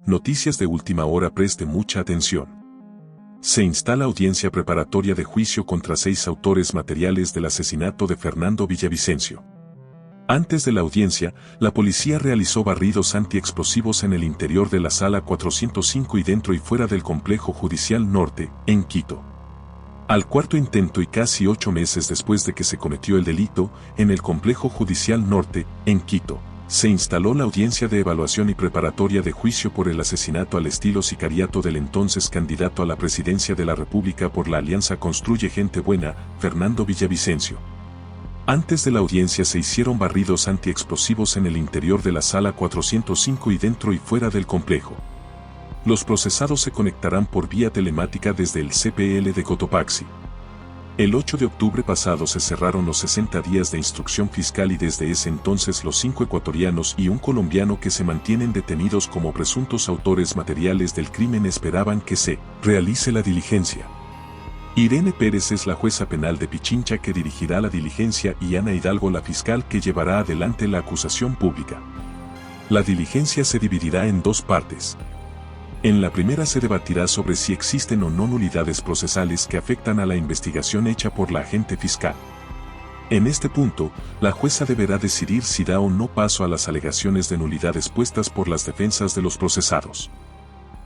Noticias de última hora, preste mucha atención. Se instala audiencia preparatoria de juicio contra 6 autores materiales del asesinato de Fernando Villavicencio. Antes de la audiencia, la policía realizó barridos antiexplosivos en el interior de la Sala 405 y dentro y fuera del Complejo Judicial Norte, en Quito. Al cuarto intento y casi 8 meses después de que se cometió el delito, en el Complejo Judicial Norte, en Quito, se instaló la audiencia de evaluación y preparatoria de juicio por el asesinato al estilo sicariato del entonces candidato a la presidencia de la República por la Alianza Construye Gente Buena, Fernando Villavicencio. Antes de la audiencia se hicieron barridos antiexplosivos en el interior de la Sala 405 y dentro y fuera del complejo. Los procesados se conectarán por vía telemática desde el CPL de Cotopaxi. El 8 de octubre pasado se cerraron los 60 días de instrucción fiscal y desde ese entonces los 5 ecuatorianos y un colombiano que se mantienen detenidos como presuntos autores materiales del crimen esperaban que se realice la diligencia. Irene Pérez es la jueza penal de Pichincha que dirigirá la diligencia y Ana Hidalgo la fiscal que llevará adelante la acusación pública. La diligencia se dividirá en 2 partes. En la primera se debatirá sobre si existen o no nulidades procesales que afectan a la investigación hecha por la agente fiscal. En este punto, la jueza deberá decidir si da o no paso a las alegaciones de nulidades puestas por las defensas de los procesados.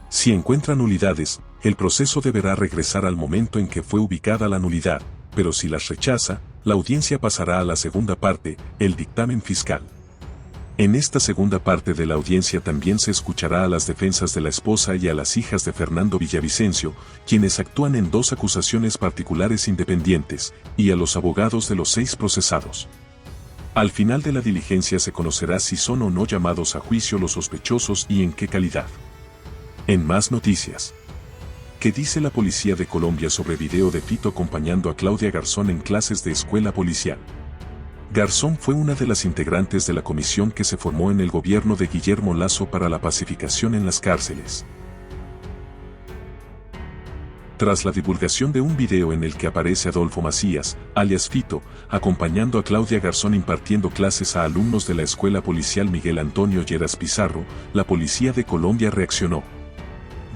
Si encuentra nulidades, el proceso deberá regresar al momento en que fue ubicada la nulidad, pero si las rechaza, la audiencia pasará a la segunda parte, el dictamen fiscal. En esta segunda parte de la audiencia también se escuchará a las defensas de la esposa y a las hijas de Fernando Villavicencio, quienes actúan en 2 acusaciones particulares independientes, y a los abogados de los 6 procesados. Al final de la diligencia se conocerá si son o no llamados a juicio los sospechosos y en qué calidad. En más noticias. ¿Qué dice la Policía de Colombia sobre video de Fito acompañando a Claudia Garzón en clases de escuela policial? Garzón fue una de las integrantes de la comisión que se formó en el gobierno de Guillermo Lasso para la pacificación en las cárceles. Tras la divulgación de un video en el que aparece Adolfo Macías, alias Fito, acompañando a Claudia Garzón impartiendo clases a alumnos de la Escuela Policial Miguel Antonio Lleras Pizarro, la Policía de Colombia reaccionó.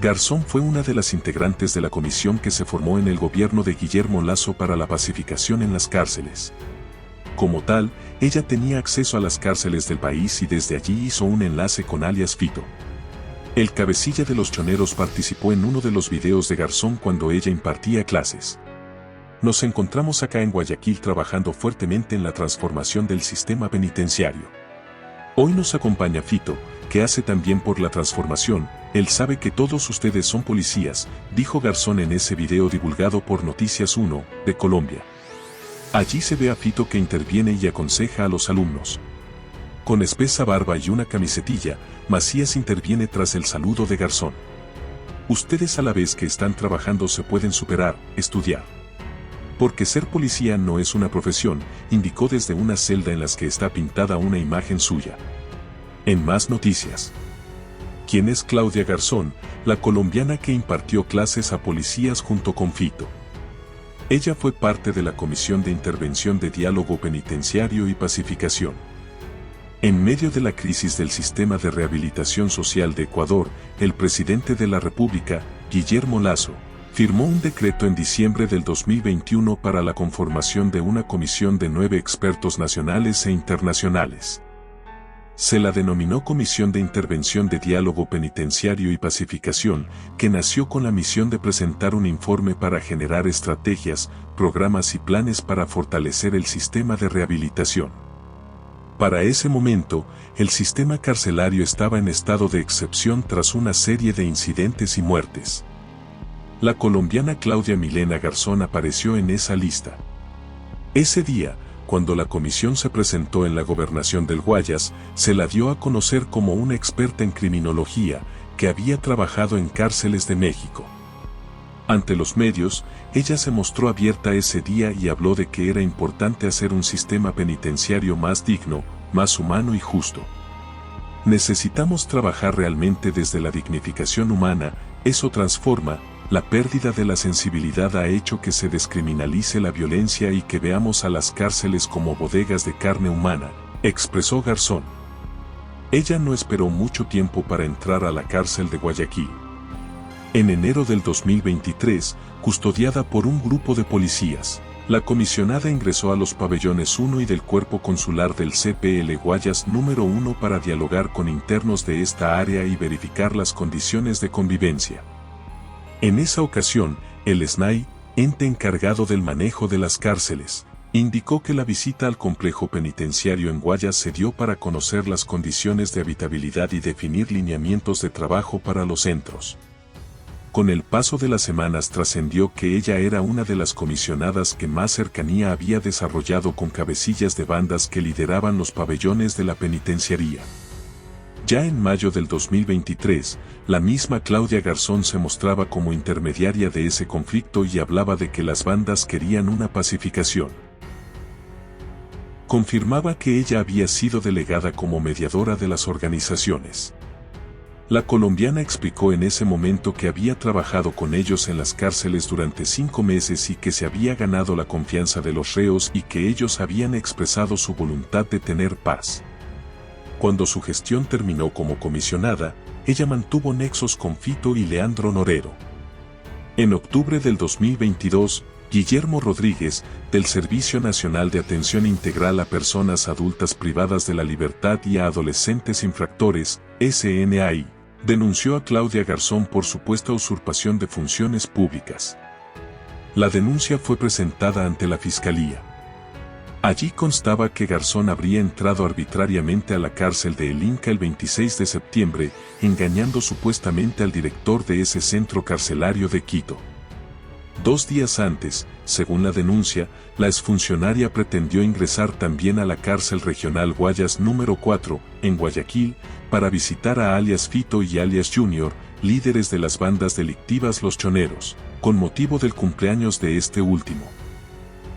Garzón fue una de las integrantes de la comisión que se formó en el gobierno de Guillermo Lasso para la pacificación en las cárceles. Como tal, ella tenía acceso a las cárceles del país y desde allí hizo un enlace con alias Fito. El cabecilla de los choneros participó en uno de los videos de Garzón cuando ella impartía clases. Nos encontramos acá en Guayaquil trabajando fuertemente en la transformación del sistema penitenciario. Hoy nos acompaña Fito, que hace también por la transformación. Él sabe que todos ustedes son policías, dijo Garzón en ese video divulgado por Noticias 1, de Colombia. Allí se ve a Fito que interviene y aconseja a los alumnos. Con espesa barba y una camisetilla, Macías interviene tras el saludo de Garzón. Ustedes a la vez que están trabajando se pueden superar, estudiar. Porque ser policía no es una profesión, indicó desde una celda en las que está pintada una imagen suya. En más noticias. ¿Quién es Claudia Garzón, la colombiana que impartió clases a policías junto con Fito? Ella fue parte de la Comisión de Intervención de Diálogo Penitenciario y Pacificación. En medio de la crisis del sistema de rehabilitación social de Ecuador, el presidente de la República, Guillermo Lasso, firmó un decreto en diciembre del 2021 para la conformación de una comisión de 9 expertos nacionales e internacionales. Se la denominó Comisión de Intervención de Diálogo Penitenciario y Pacificación, que nació con la misión de presentar un informe para generar estrategias, programas y planes para fortalecer el sistema de rehabilitación. Para ese momento, el sistema carcelario estaba en estado de excepción tras una serie de incidentes y muertes. La colombiana Claudia Milena Garzón apareció en esa lista. Ese día, cuando la comisión se presentó en la gobernación del Guayas, se la dio a conocer como una experta en criminología, que había trabajado en cárceles de México. Ante los medios, ella se mostró abierta ese día y habló de que era importante hacer un sistema penitenciario más digno, más humano y justo. Necesitamos trabajar realmente desde la dignificación humana, eso transforma. La pérdida de la sensibilidad ha hecho que se descriminalice la violencia y que veamos a las cárceles como bodegas de carne humana, expresó Garzón. Ella no esperó mucho tiempo para entrar a la cárcel de Guayaquil. En enero del 2023, custodiada por un grupo de policías, la comisionada ingresó a los pabellones 1 y del Cuerpo Consular del CPL Guayas número 1 para dialogar con internos de esta área y verificar las condiciones de convivencia. En esa ocasión, el SNAI, ente encargado del manejo de las cárceles, indicó que la visita al complejo penitenciario en Guayas se dio para conocer las condiciones de habitabilidad y definir lineamientos de trabajo para los centros. Con el paso de las semanas trascendió que ella era una de las comisionadas que más cercanía había desarrollado con cabecillas de bandas que lideraban los pabellones de la penitenciaría. Ya en mayo del 2023, la misma Claudia Garzón se mostraba como intermediaria de ese conflicto y hablaba de que las bandas querían una pacificación. Confirmaba que ella había sido delegada como mediadora de las organizaciones. La colombiana explicó en ese momento que había trabajado con ellos en las cárceles durante 5 meses y que se había ganado la confianza de los reos y que ellos habían expresado su voluntad de tener paz. Cuando su gestión terminó como comisionada, ella mantuvo nexos con Fito y Leandro Norero. En octubre del 2022, Guillermo Rodríguez, del Servicio Nacional de Atención Integral a Personas Adultas Privadas de la Libertad y a Adolescentes Infractores, SNAI, denunció a Claudia Garzón por supuesta usurpación de funciones públicas. La denuncia fue presentada ante la Fiscalía. Allí constaba que Garzón habría entrado arbitrariamente a la cárcel de El Inca el 26 de septiembre, engañando supuestamente al director de ese centro carcelario de Quito. 2 días antes, según la denuncia, la exfuncionaria pretendió ingresar también a la cárcel regional Guayas número 4, en Guayaquil, para visitar a alias Fito y alias Junior, líderes de las bandas delictivas Los Choneros, con motivo del cumpleaños de este último.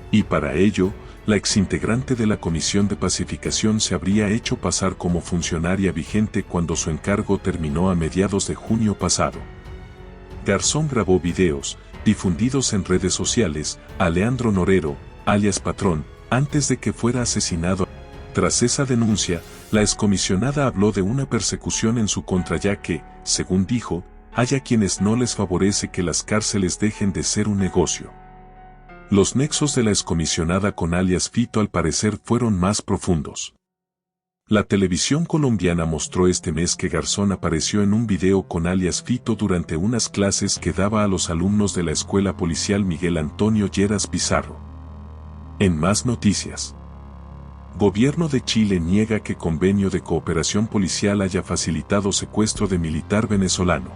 Y para ello, la exintegrante de la Comisión de Pacificación se habría hecho pasar como funcionaria vigente cuando su encargo terminó a mediados de junio pasado. Garzón grabó videos, difundidos en redes sociales, a Leandro Norero, alias Patrón, antes de que fuera asesinado. Tras esa denuncia, la excomisionada habló de una persecución en su contra ya que, según dijo, hay a quienes no les favorece que las cárceles dejen de ser un negocio. Los nexos de la excomisionada con alias Fito al parecer fueron más profundos. La televisión colombiana mostró este mes que Garzón apareció en un video con alias Fito durante unas clases que daba a los alumnos de la Escuela Policial Miguel Antonio Lleras Pizarro. En más noticias. Gobierno de Chile niega que convenio de cooperación policial haya facilitado secuestro de militar venezolano.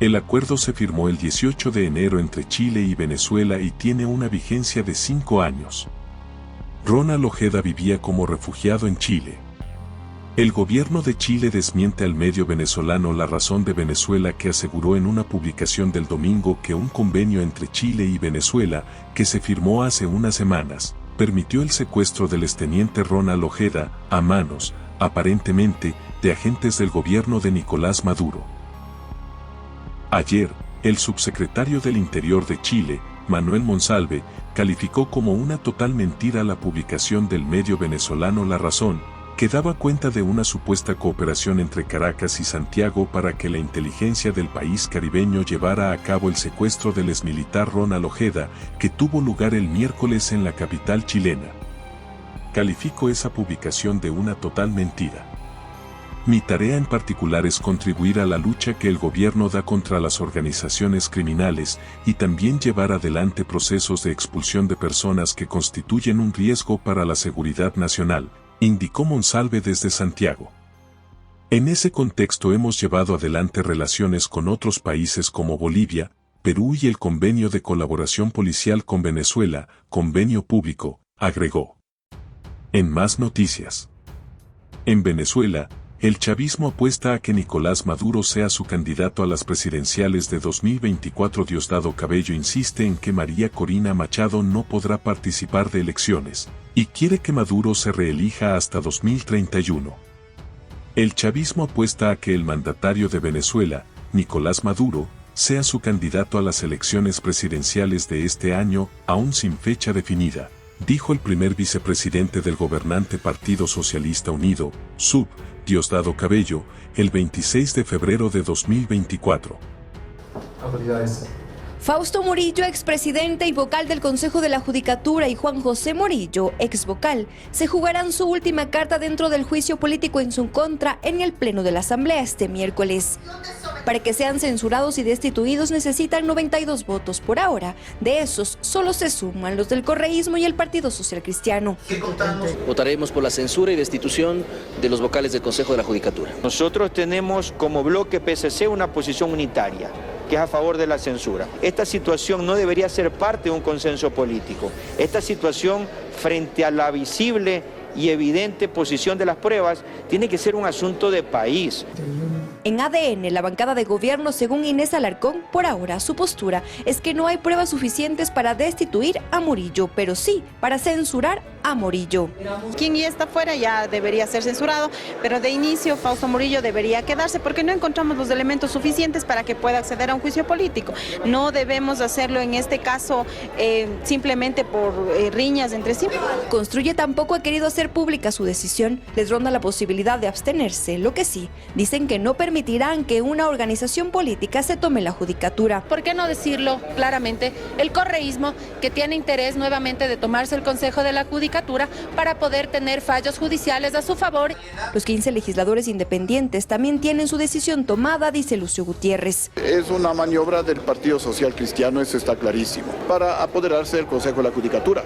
El acuerdo se firmó el 18 de enero entre Chile y Venezuela y tiene una vigencia de 5 años. Ronald Ojeda vivía como refugiado en Chile. El gobierno de Chile desmiente al medio venezolano La Razón de Venezuela que aseguró en una publicación del domingo que un convenio entre Chile y Venezuela, que se firmó hace unas semanas, permitió el secuestro del exteniente Ronald Ojeda, a manos, aparentemente, de agentes del gobierno de Nicolás Maduro. Ayer, el subsecretario del Interior de Chile, Manuel Monsalve, calificó como una total mentira la publicación del medio venezolano La Razón, que daba cuenta de una supuesta cooperación entre Caracas y Santiago para que la inteligencia del país caribeño llevara a cabo el secuestro del exmilitar Ronald Ojeda, que tuvo lugar el miércoles en la capital chilena. Calificó esa publicación de una total mentira. Mi tarea en particular es contribuir a la lucha que el gobierno da contra las organizaciones criminales y también llevar adelante procesos de expulsión de personas que constituyen un riesgo para la seguridad nacional, indicó Monsalve desde Santiago. En ese contexto hemos llevado adelante relaciones con otros países como Bolivia, Perú y el convenio de colaboración policial con Venezuela, convenio público, agregó. En más noticias. En Venezuela, el chavismo apuesta a que Nicolás Maduro sea su candidato a las presidenciales de 2024. Diosdado Cabello insiste en que María Corina Machado no podrá participar de elecciones, y quiere que Maduro se reelija hasta 2031. El chavismo apuesta a que el mandatario de Venezuela, Nicolás Maduro, sea su candidato a las elecciones presidenciales de este año, aún sin fecha definida, dijo el primer vicepresidente del gobernante Partido Socialista Unido, SUV, Diosdado Cabello, el 26 de febrero de 2024. Autoridades. Fausto Murillo, expresidente y vocal del Consejo de la Judicatura, y Juan José Morillo, exvocal, se jugarán su última carta dentro del juicio político en su contra en el Pleno de la Asamblea este miércoles. Para que sean censurados y destituidos necesitan 92 votos por ahora. De esos, solo se suman los del correísmo y el Partido Social Cristiano. Votaremos por la censura y destitución de los vocales del Consejo de la Judicatura. Nosotros tenemos como bloque PSC una posición unitaria, que es a favor de la censura. Esta situación no debería ser parte de un consenso político. Esta situación, frente a la visible y evidente posición de las pruebas, tiene que ser un asunto de país. En ADN, la bancada de gobierno, según Inés Alarcón, por ahora su postura es que no hay pruebas suficientes para destituir a Murillo, pero sí para censurar a Morillo. Quien ya está fuera ya debería ser censurado, pero de inicio Fausto Murillo debería quedarse porque no encontramos los elementos suficientes para que pueda acceder a un juicio político. No debemos hacerlo en este caso simplemente por riñas entre sí. Construye tampoco ha querido hacer pública su decisión. Les ronda la posibilidad de abstenerse, lo que sí, dicen que no permitirán que una organización política se tome la judicatura. ¿Por qué no decirlo claramente? El correísmo, que tiene interés nuevamente de tomarse el Consejo de la Judicatura para poder tener fallos judiciales a su favor. Los 15 legisladores independientes también tienen su decisión tomada, dice Lucio Gutiérrez. Es una maniobra del Partido Social Cristiano, eso está clarísimo, para apoderarse del Consejo de la Judicatura.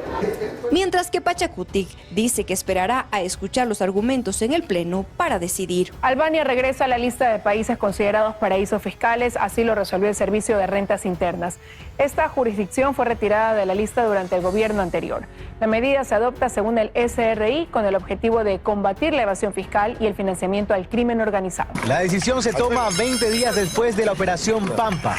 Mientras que Pachacutic dice que esperará a escuchar los argumentos en el Pleno para decidir. Albania regresa a la lista de países considerados paraísos fiscales, así lo resolvió el Servicio de Rentas Internas. Esta jurisdicción fue retirada de la lista durante el gobierno anterior. La medida se adopta según el SRI con el objetivo de combatir la evasión fiscal y el financiamiento al crimen organizado. La decisión se toma 20 días después de la operación Pampa,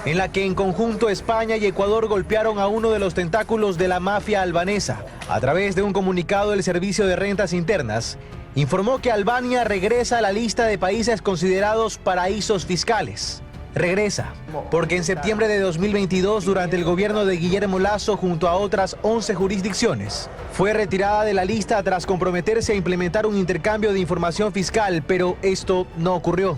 en la que en conjunto España y Ecuador golpearon a uno de los tentáculos de la mafia albanesa. A través de un comunicado, el Servicio de Rentas Internas informó que Albania regresa a la lista de países considerados paraísos fiscales. Regresa, porque en septiembre de 2022, durante el gobierno de Guillermo Lasso, junto a otras 11 jurisdicciones, fue retirada de la lista tras comprometerse a implementar un intercambio de información fiscal, pero esto no ocurrió.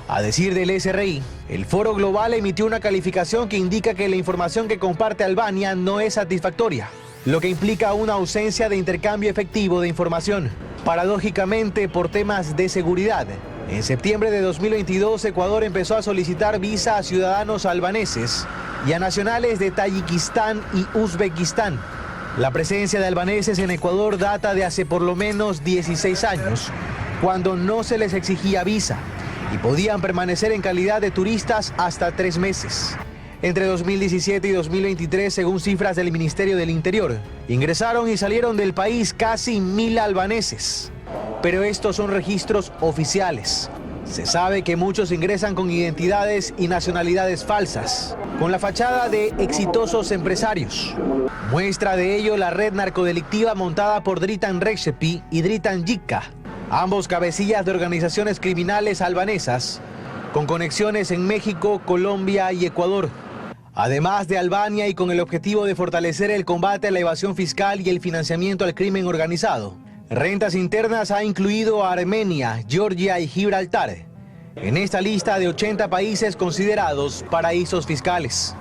A decir del SRI, el Foro Global emitió una calificación que indica que la información que comparte Albania no es satisfactoria, lo que implica una ausencia de intercambio efectivo de información. Paradójicamente, por temas de seguridad, en septiembre de 2022, Ecuador empezó a solicitar visa a ciudadanos albaneses y a nacionales de Tayikistán y Uzbekistán. La presencia de albaneses en Ecuador data de hace por lo menos 16 años, cuando no se les exigía visa y podían permanecer en calidad de turistas hasta 3 meses. Entre 2017 y 2023, según cifras del Ministerio del Interior, ingresaron y salieron del país casi 1.000 albaneses. Pero estos son registros oficiales. Se sabe que muchos ingresan con identidades y nacionalidades falsas, con la fachada de exitosos empresarios. Muestra de ello la red narcodelictiva montada por Dritan Rexepi y Dritan Jikka, ambos cabecillas de organizaciones criminales albanesas, con conexiones en México, Colombia y Ecuador. Además de Albania, y con el objetivo de fortalecer el combate a la evasión fiscal y el financiamiento al crimen organizado, Rentas Internas ha incluido a Armenia, Georgia y Gibraltar en esta lista de 80 países considerados paraísos fiscales.